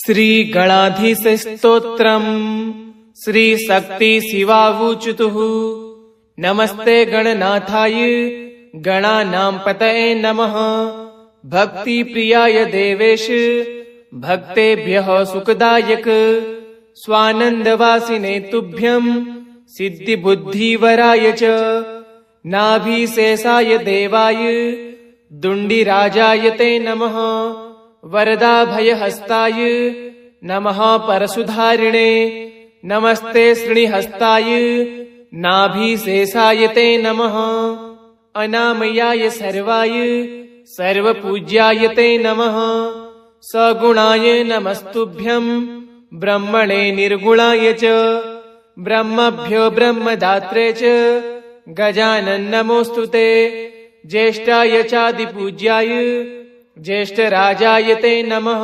श्रीगणाधीशस्तोत्रम् श्रीशक्तिशिवावूचुतुः। नमस्ते गणनाथाय गणानां पतये नमः। भक्तिप्रियाय देवेश भक्तेभ्यः सुखदायक स्वानन्दवासिने तुभ्यं सिद्धिबुद्धिवराय च नाभिशेषाय देवाय दुण्डिराजाय ते नमः। वरदाभयहस्ताय नमः परशुधारिणे नमस्ते श्रीहस्ताय नाभिशेषाय ते नमः। अनामयाय सर्वाय सर्वपूज्याय ते नमः। सगुणाय नमस्तुभ्यं ब्रह्मणे निर्गुणाय च ब्रह्मभ्यो ब्रह्मदात्रे च गजानन नमोऽस्तुते। ज्येष्ठाय चादिपूज्याय ज्येष्ठराजाय ते नमः।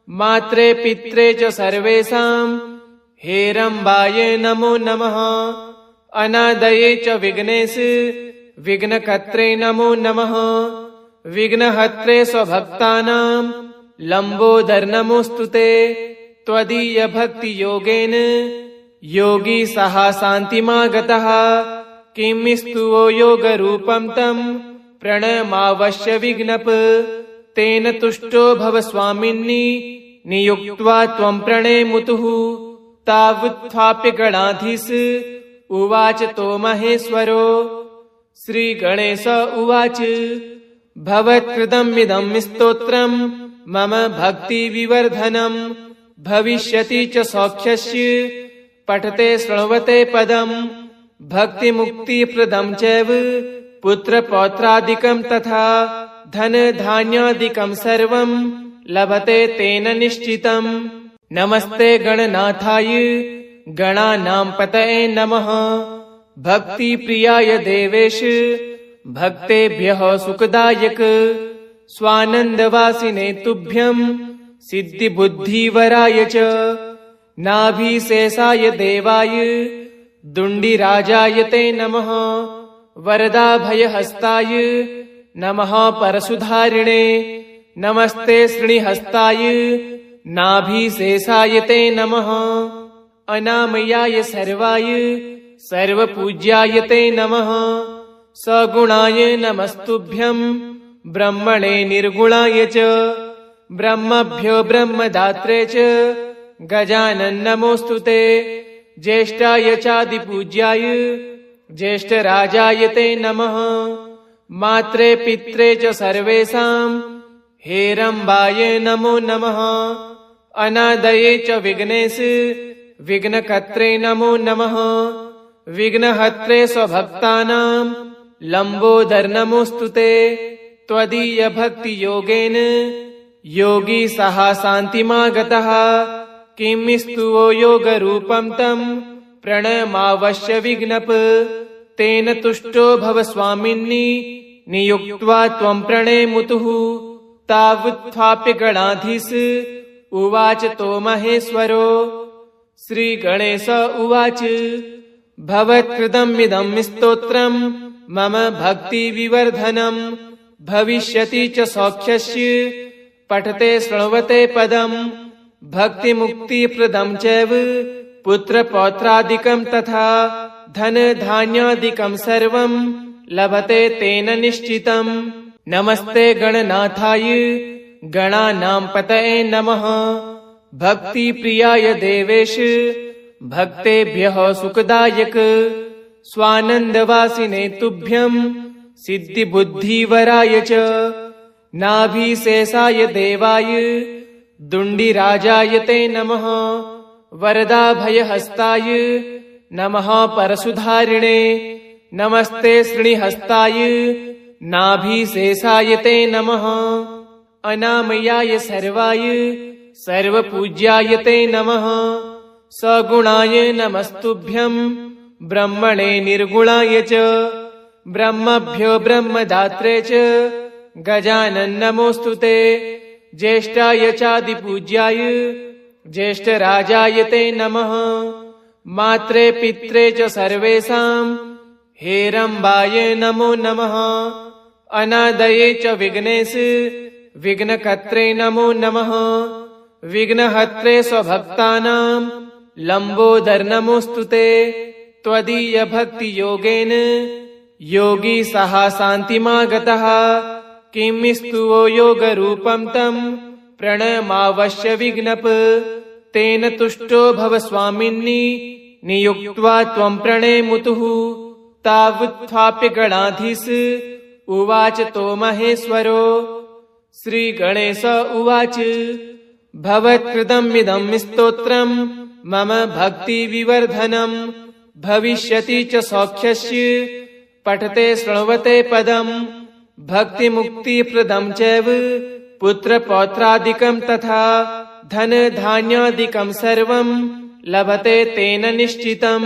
मात्रे पित्रे च सर्वेषां हेरम्बाय नमो नमः। अनादये च विघ्नेश विघ्नकर्त्रे नमो नमः। विघ्नहर्त्रे स्वभक्तानां लम्बोदर नमोऽस्तुते। त्वदीय भक्तियोगेन योगी सः शान्तिमागतः। किमिस्तुवो योगरूपं तं प्रणमावश्य विघ्नप। तेन तुष्टो भव स्वामिन्नि नियुक्त्वा त्वं प्रणेमुतुः। तावत्थाप्य गणाधीश उवाच तो महेश्वरो। श्रीगणेश उवाच भवत्कृतमिदं स्तोत्रं मम भक्तिविवर्धनम् भविष्यति च सौख्यस्य पठते शृण्वते पदम्। भक्तिमुक्तिप्रदं चैव पुत्रपौत्रादिकं तथा धनधान्यादिकं सर्वं लभते तेन निश्चितम्। नमस्ते गणनाथाय गणानां पतये नमः। भक्तिप्रियाय देवेश भक्तेभ्यः सुखदायक स्वानन्दवासिने तुभ्यं सिद्धिबुद्धिवराय च नाभिशेषाय देवाय दुण्डिराजाय ते नमः। वरदाभयहस्ताय नमः परशुधारिणे नमस्ते श्रीहस्ताय नाभिशेषाय ते नमः। अनामयाय सर्वाय सर्वपूज्याय ते नमः। सगुणाय नमस्तुभ्यं ब्रह्मणे निर्गुणाय च ब्रह्मभ्यो ब्रह्मदात्रे च गजानन नमोऽस्तुते। ज्येष्ठाय चादिपूज्याय ज्येष्ठराजाय ते नमः। मात्रे पित्रे च सर्वेषां हेरम्बाय नमो नमः। अनादये च विघ्नेश विघ्नकर्त्रे नमो नमः। विघ्नहर्त्रे स्वभक्तानां लम्बोदर नमोऽस्तुते। त्वदीय भक्तियोगेन योगी सः शान्तिमागतः। किमिस्तुवो योगरूपं तं प्रणमावश्य विघ्नप। तेन तुष्टो भव स्वामिन्नि नियुक्त्वा त्वं प्रणेमुतुः। तावत्थाप्य गणाधीश उवाच तो महेश्वरो। श्रीगणेश उवाच भवत्कृतमिदं स्तोत्रं मम भक्तिविवर्धनम् भविष्यति च सौख्यस्य पठते शृण्वते पदम्। भक्तिमुक्तिप्रदं चैव पुत्रपौत्रादिकं तथा धनधान्यादिकं सर्वं लभते तेन निश्चितम्। नमस्ते गणनाथाय गणानां पतये नमः। भक्तिप्रियाय देवेश भक्तेभ्यः सुखदायक स्वानन्दवासिने तुभ्यं सिद्धिबुद्धिवराय च नाभिशेषाय देवाय दुण्डिराजाय ते नमः। वरदाभयहस्ताय नमः परशुधारिणे नमस्ते श्रीहस्ताय नाभिशेषाय ते नमः। अनामयाय सर्वाय सर्वपूज्याय ते नमः। सगुणाय नमस्तुभ्यं ब्रह्मणे निर्गुणाय च ब्रह्मभ्यो ब्रह्मदात्रे च गजानन नमोऽस्तुते। ज्येष्ठाय चादिपूज्याय ज्येष्ठराजाय ते नमः। मात्रे पित्रे च सर्वेषां हेरम्बाय नमो नमः। अनादये च विघ्नेश विघ्नकर्त्रे नमो नमः। विघ्नहत्रे स्वभक्तानां लम्बोदर नमोऽस्तु ते। त्वदीय भक्ति योगेन योगी सः शान्तिमागतः। किं स्तुवो योगरूपं तं प्रणमावश्य विघ्नप। तेन तुष्टो भव स्वामिन्नि नियुक्त्वा त्वं प्रणेमुतुः। तावत्थाप्य गणाधीश उवाच तो महेश्वरो। श्रीगणेश उवाच भवत्कृतमिदं स्तोत्रं मम भक्तिविवर्धनम् भविष्यति च सौख्यस्य पठते शृण्वते पदम्। भक्तिमुक्तिप्रदं चैव पुत्रपौत्रादिकं तथा धनधान्यादिकं सर्वं लभते तेन निश्चितम्।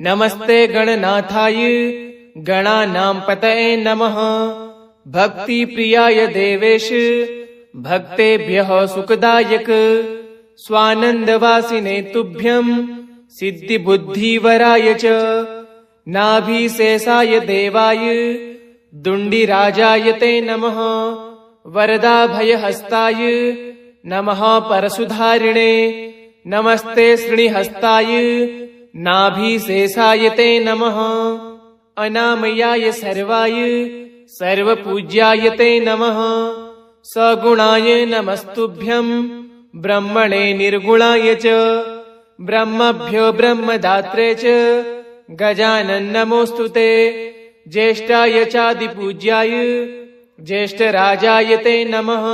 नमस्ते गणनाथाय गणानां पतये नमः। भक्तिप्रियाय देवेश भक्तेभ्यः सुखदायक। स्वानन्दवासिने तुभ्यं सिद्धिबुद्धिवराय च। नाभिशेषाय देवाय दुण्डिराजाय ते नमः। वरदाभयहस्ताय नमः परशुधारिणे। नमस्ते श्रीहस्ताय नाभिशेषाय ते नमः। अनामयाय सर्वाय सर्वपूज्याय ते नमः। सगुणाय नमस्तुभ्यं ब्रह्मणे निर्गुणाय च। ब्रह्मभ्यो ब्रह्मदात्रे च गजानन नमोऽस्तु ते। ज्येष्ठाय चादिपूज्याय ज्येष्ठराजाय ते नमः।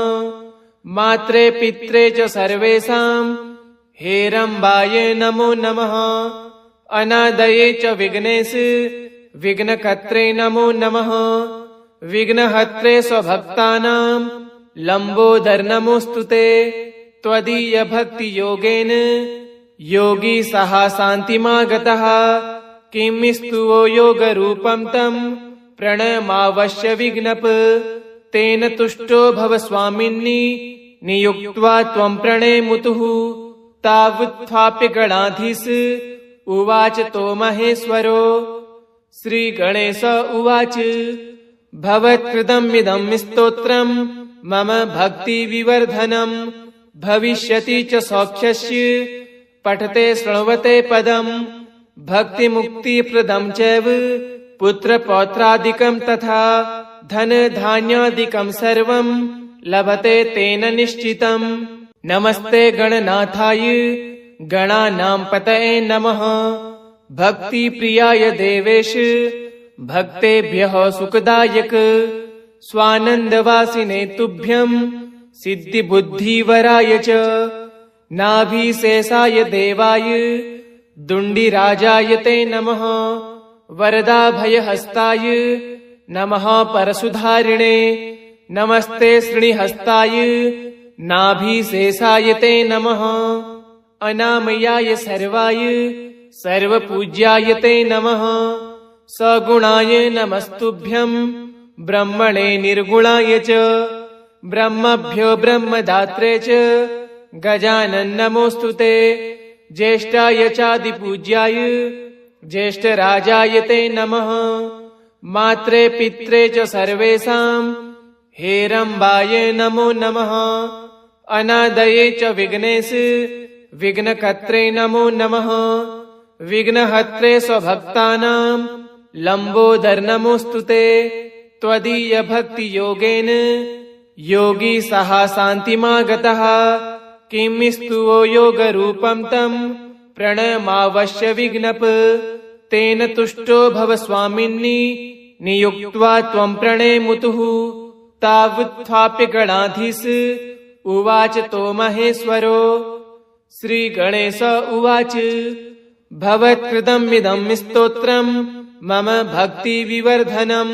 मात्रे पित्रे च सर्वेषां हेरम्बाय नमो नमः। अनादये च विघ्नेश विघ्नकर्त्रे नमो नमः। विघ्नहत्रे स्वभक्तानां लम्बोदर नमोऽस्तु ते। त्वदीय भक्ति योगेन योगी सः शान्तिमागतः। किं स्तुवो योगरूपं तं प्रणमावश्य विघ्नप। तेन तुष्टो भव स्वामिन्नि नियुक्त्वा त्वं प्रणेमुतुः। तावत्थाप्य गणाधीश उवाच तो महेश्वरो। श्रीगणेश उवाच भवत्कृतमिदं स्तोत्रं मम भक्तिविवर्धनम् भविष्यति च सौख्यस्य पठते शृण्वते पदम्। भक्तिमुक्तिप्रदं चैव पुत्रपौत्रादिकं तथा धनधान्यादिकं सर्वं लभते तेन निश्चितम्। नमस्ते गणनाथाय गणानां पतये नमः। भक्तिप्रियाय देवेश भक्तेभ्यः सुखदायक। स्वानन्दवासिने तुभ्यं सिद्धिबुद्धिवराय च। नाभिशेषाय देवाय दुण्डिराजाय ते नमः। वरदाभयहस्ताय नमः परशुधारिणे। नमस्ते श्रीहस्ताय नाभिशेषाय ते नमः। अनामयाय सर्वाय सर्वपूज्याय ते नमः। सगुणाय नमस्तुभ्यं ब्रह्मणे निर्गुणाय च। ब्रह्मभ्यो ब्रह्मदात्रे च गजानन नमोऽस्तु ते। ज्येष्ठाय चादिपूज्याय ज्येष्ठराजाय ते नमः। मात्रे पित्रे च सर्वेषां हेरम्बाय नमो नमः। अनादये च विघ्नेश विघ्नकर्त्रे नमो नमः। विघ्नहत्रे स्वभक्तानां लम्बोदर नमोऽस्तु ते। त्वदीय भक्ति योगेन योगी सः शान्तिमागतः। किं स्तुवो योगरूपं तं प्रणमावश्य विघ्नप। तेन तुष्टो भव स्वामिन्नि नियुक्त्वा त्वं प्रणेमुतुः। तावत्थाप्य गणाधीश उवाच तो महेश्वरो। श्रीगणेश उवाच भवत्कृतमिदं स्तोत्रं मम भक्तिविवर्धनम्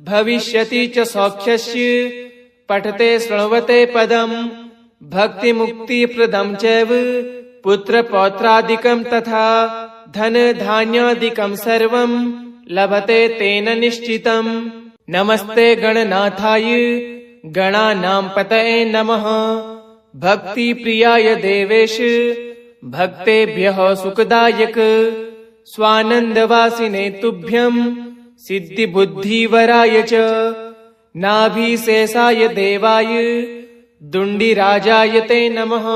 भविष्यति च सौख्यस्य पठते शृण्वते पदम्। भक्तिमुक्तिप्रदं चैव पुत्रपौत्रादिकं तथा धनधान्यादिकं सर्वं लभते तेन निश्चितम्। नमस्ते गणनाथाय गणानां पतये नमः। भक्तिप्रियाय देवेश भक्तेभ्यः सुखदायक। स्वानन्दवासिने तुभ्यं सिद्धिबुद्धिवराय च। नाभिशेषाय देवाय दुण्डिराजाय ते नमः।